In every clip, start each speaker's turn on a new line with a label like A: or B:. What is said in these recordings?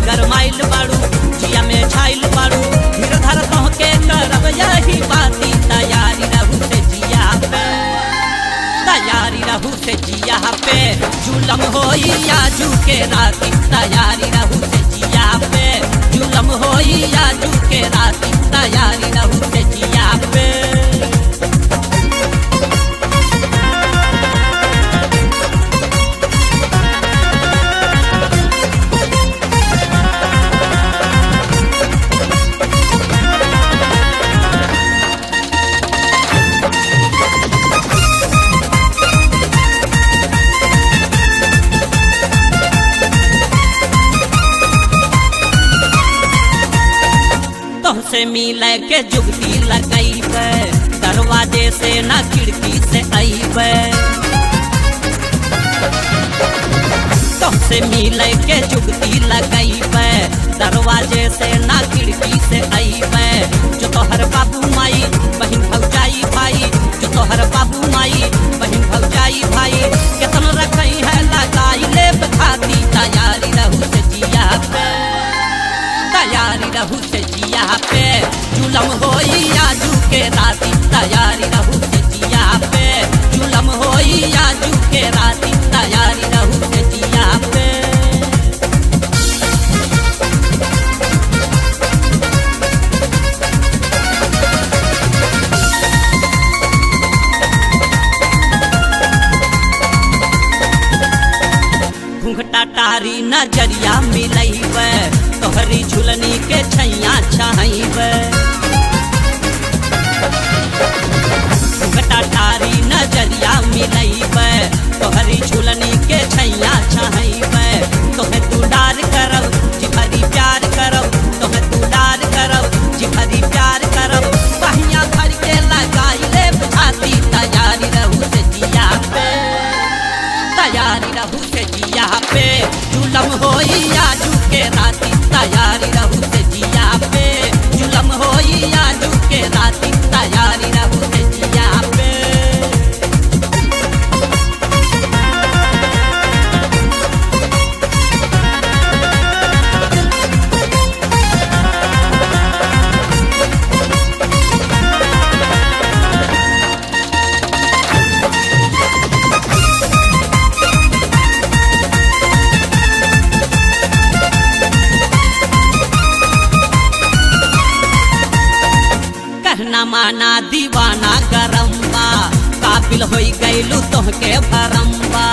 A: गरमाइल बाड़ू जिया में छाइल बाड़ू धीर धर तोहके करब यही बाती तैयारी रहू से जिया पे तैयारी रहू से जिया पे जुलम होई आजू के राती तैयारी रहू से जिया पे जुलम होई आजू के राती तैयारी रहू से जिया पे तुमसे मिले के जुगती लगैबे दरवाजे से ना खिड़की से अइबे तुमसे मिले के जुगती लगैबे दरवाजे से ना खिड़की से अइबे जो तोहर बाबू माई बहिन भौजाई भाई जो तोहर बाबू माई बहिन भौजाई भाई केतन रखई है लगाई ले खाती तैयारी रहू से जिया पे तैयारी रहू से जिया पे जुलम होई आजू के राती तैयारी रहू से जिया पे जुलम होई आजू के राती तैयारी रहू से जिया पे घूंघटा टारी नजरिया मिलैबे तोहरी झुलनी के छैया छाइबे घूंघटा टारी नजरिया मिलैबे तोहरी झुलनी के छैया छाइबे तोहे तू डार करब जी भरी प्यार करब तोहे तू डार करब जी भरी प्यार करब बहिया भर के लगाई ले छाती तैयारी रहू से जिया पे तैयारी रहू से जिया पे जुलम होई आजू के राती तैयारी रहू से जिया पे जुलम होई आजू के राती तैयारी रहू से जिया पे कहना माना दीवाना गरम्बा काबिल होई गईलू तोहके भरम्बा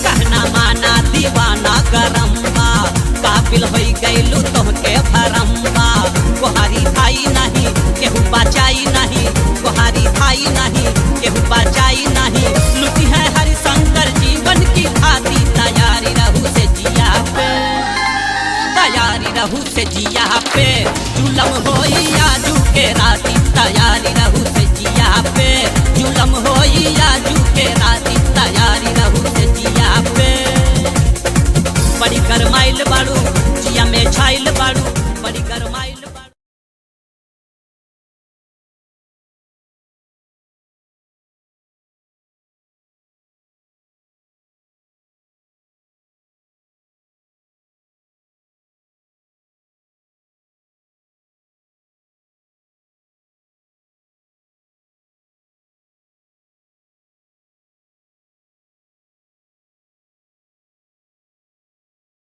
A: कहना माना दीवाना गरम्बा काबिल होई गईलू तोहके भरम्बा कोहारी भाई नहीं केहू बचाई नहीं कोहारी भाई नहीं केहू बचाई नहीं लुटी है हरिशंकर जीवन की खाती तैयारी रहू से जिया पे तैयारी रहू से जिया पे जुलम होई आजू के राती तैयारी रहू से जिया पे जुलम होई आजू के राती तैयारी रहू से जिया पे बड़ी गरमाइल बाड़ू जिया में छाइल बाड़ू बड़ी गरमाइल